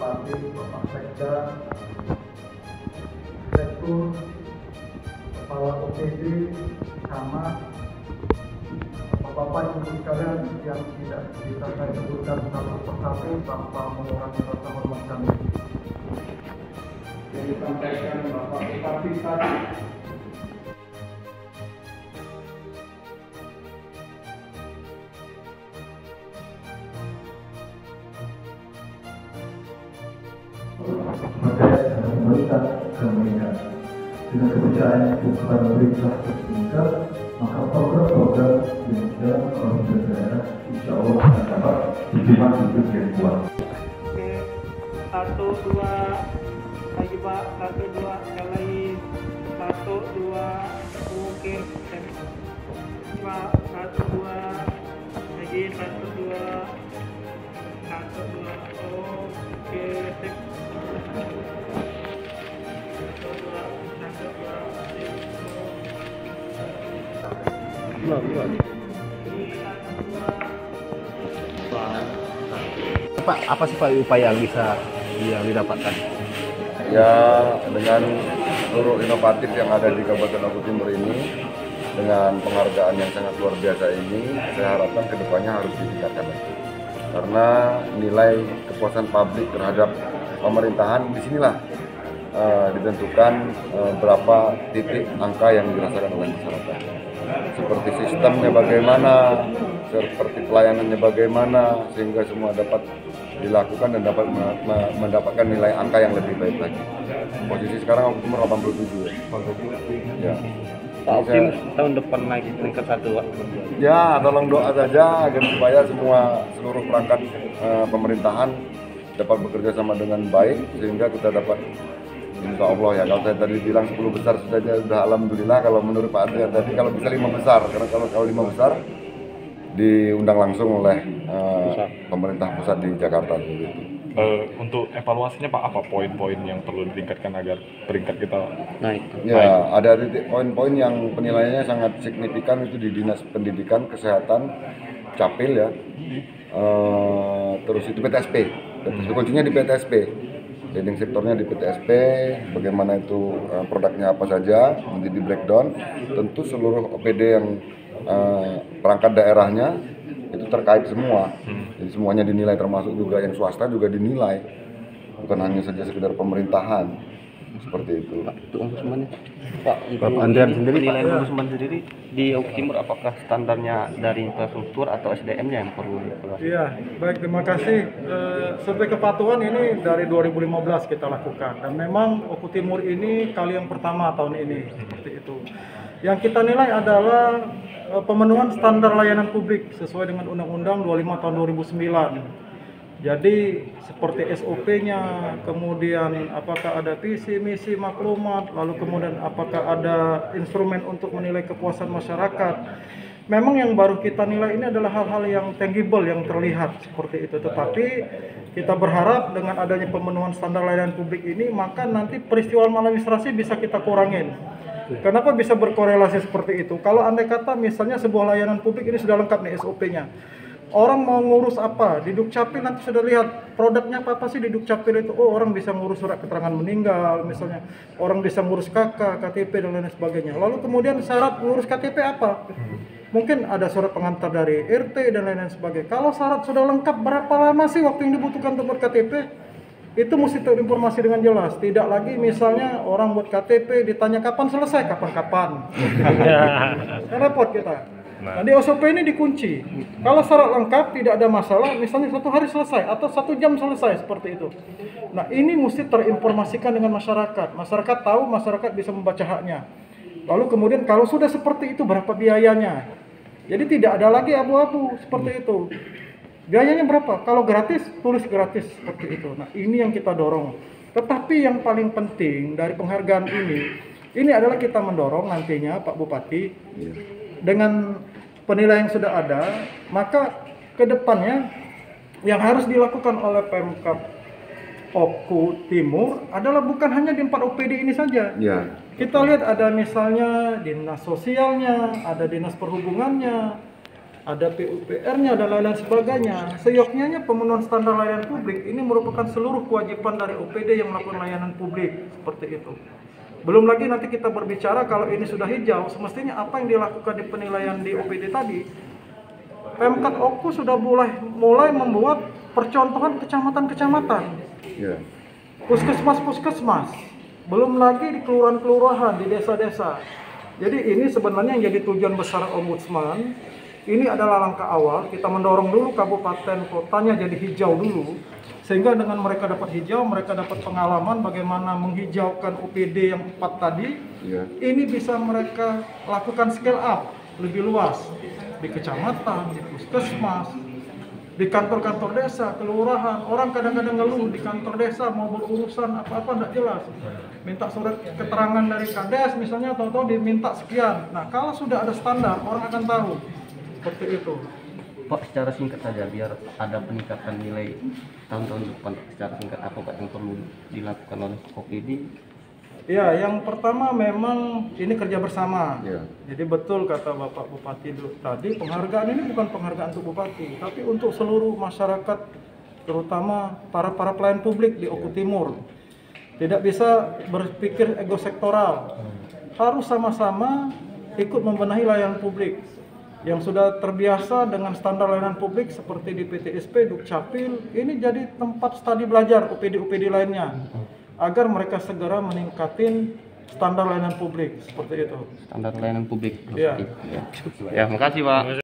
Bupati, Bapak Sekda, Direktur, Kepala OPD, Camat, Bapak Ibu sekalian yang tidak bisa saya sebutkan satu persatu tanpa mengurangi rasa hormat kami. Yang disampaikan Bapak Bupati tadi, maka pemerintah akan meningkat. Dengan kepercayaan kepada pemerintah meningkat, maka program-program yang dijalankan oleh pemerintah daerah insya Allah akan dapat diterima dengan yang kuat. Oke, 1, 2, lagi Pak, 1, 2, yang lain, 1, 2, oke, Pak, 1, 2, lagi 1, 2, 1, 2, oke, sip. 1, 2, 1, 2, Pak, apa sih Pak upaya yang didapatkan? Ya, dengan seluruh inovatif yang ada di Kabupaten Oku Timur ini, dengan penghargaan yang sangat luar biasa ini, saya harapkan kedepannya harus ditingkatkan lagi. Karena nilai kepuasan publik terhadap pemerintahan disinilah ditentukan berapa titik angka yang dirasakan oleh masyarakat. Seperti sistemnya bagaimana, seperti pelayanannya bagaimana, sehingga semua dapat dilakukan dan dapat mendapatkan nilai angka yang lebih baik lagi. Posisi sekarang umur 87 ya. Pak optimis tahun depan naik tingkat 1 Pak? Ya, tolong doa saja agar supaya seluruh perangkat pemerintahan dapat bekerja sama dengan baik, sehingga kita dapat, insya Allah ya, kalau saya tadi bilang 10 besar sudah alhamdulillah. Kalau menurut Pak Adrian tadi kalau bisa 5 besar, karena kalau 5 besar diundang langsung oleh pemerintah pusat di Jakarta begitu. Untuk evaluasinya Pak, apa poin-poin yang perlu ditingkatkan agar peringkat kita Naik. Ya, ada titik poin-poin yang penilaiannya sangat signifikan itu di Dinas Pendidikan, Kesehatan, Capil ya. Terus itu PTSP. Kuncinya di PTSP. Leading sektornya di PTSP, bagaimana itu produknya apa saja, nanti di breakdown. Tentu seluruh OPD yang perangkat daerahnya itu terkait semua. Jadi semuanya dinilai, termasuk juga yang swasta juga dinilai. Bukan hanya saja sekedar pemerintahan. Seperti itu. Pak, itu ombudsman Pak, Pak Andrian sendiri, penilaian Pak. ombudsman sendiri di Oku Timur, apakah standarnya dari infrastruktur atau SDM-nya yang perlu dievaluasi? Iya, baik, terima kasih. Survei kepatuhan ini dari 2015 kita lakukan, dan memang Oku Timur ini kali yang pertama tahun ini seperti itu. Yang kita nilai adalah pemenuhan standar layanan publik sesuai dengan Undang-Undang 25 tahun 2009. Jadi seperti SOP-nya, kemudian apakah ada visi, misi, maklumat, lalu kemudian apakah ada instrumen untuk menilai kepuasan masyarakat. Memang yang baru kita nilai ini adalah hal-hal yang tangible, yang terlihat seperti itu. Tetapi kita berharap dengan adanya pemenuhan standar layanan publik ini, maka nanti peristiwa maladministrasi bisa kita kurangin. Kenapa bisa berkorelasi seperti itu? Kalau andai kata misalnya sebuah layanan publik ini sudah lengkap nih SOP-nya. Orang mau ngurus apa, di Dukcapil nanti sudah lihat produknya apa sih di Dukcapil itu. Oh, orang bisa ngurus surat keterangan meninggal misalnya, orang bisa ngurus KK, KTP dan lain sebagainya. Lalu kemudian syarat ngurus KTP apa? Mungkin ada surat pengantar dari RT dan lain-lain sebagainya. Kalau syarat sudah lengkap, berapa lama sih waktu yang dibutuhkan untuk buat KTP? Itu mesti terinformasi dengan jelas. Tidak lagi misalnya orang buat KTP ditanya kapan selesai, kapan-kapan. Kan repot kita. Nah, di SOP ini dikunci. Kalau syarat lengkap, tidak ada masalah, misalnya 1 hari selesai atau 1 jam selesai, seperti itu. Nah, ini mesti terinformasikan dengan masyarakat. Masyarakat tahu, masyarakat bisa membaca haknya. Lalu kemudian kalau sudah seperti itu, berapa biayanya? Jadi tidak ada lagi abu-abu seperti itu. Biayanya berapa? Kalau gratis, tulis gratis, seperti itu. Nah, ini yang kita dorong. Tetapi yang paling penting dari penghargaan ini adalah kita mendorong nantinya Pak Bupati, dengan penilaian yang sudah ada, maka ke depannya yang harus dilakukan oleh Pemkab Oku Timur adalah bukan hanya di 4 OPD ini saja. Ya. Kita lihat ada misalnya dinas sosialnya, ada dinas perhubungannya, ada PUPR-nya dan lain-lain sebagainya. Seyogyanya pemenuhan standar layanan publik ini merupakan seluruh kewajiban dari OPD yang melakukan layanan publik, seperti itu. Belum lagi nanti kita berbicara kalau ini sudah hijau, semestinya apa yang dilakukan di penilaian di OPD tadi, Pemkad Oku sudah mulai membuat percontohan kecamatan-kecamatan, puskesmas-puskesmas, belum lagi di kelurahan-kelurahan, di desa-desa. Jadi ini sebenarnya yang jadi tujuan besar Ombudsman. Ini adalah langkah awal, kita mendorong dulu kabupaten kotanya jadi hijau dulu, sehingga dengan mereka dapat hijau, mereka dapat pengalaman bagaimana menghijaukan OPD yang 4 tadi. Ini bisa mereka lakukan scale up lebih luas di kecamatan, di puskesmas, di kantor-kantor desa, kelurahan. Orang kadang-kadang ngeluh di kantor desa mau berurusan apa-apa tidak jelas, minta surat keterangan dari Kades misalnya, tahu-tahu diminta sekian. Nah, kalau sudah ada standar, orang akan tahu. Seperti itu. Pak, secara singkat saja biar ada peningkatan nilai tahun-tahun depan, secara singkat apa Pak yang perlu dilakukan oleh OPD? Ya, yang pertama memang ini kerja bersama. Jadi betul kata Bapak Bupati tadi, penghargaan ini bukan penghargaan untuk Bupati, tapi untuk seluruh masyarakat, terutama para pelayan publik di Oku Timur. Tidak bisa berpikir ego sektoral, harus sama-sama ikut membenahi layanan publik. Yang sudah terbiasa dengan standar layanan publik seperti di PTSP, Dukcapil, ini jadi tempat studi belajar OPD-OPD lainnya agar mereka segera meningkatin standar layanan publik seperti itu. Standar layanan publik. Ya. Ya, makasih Pak.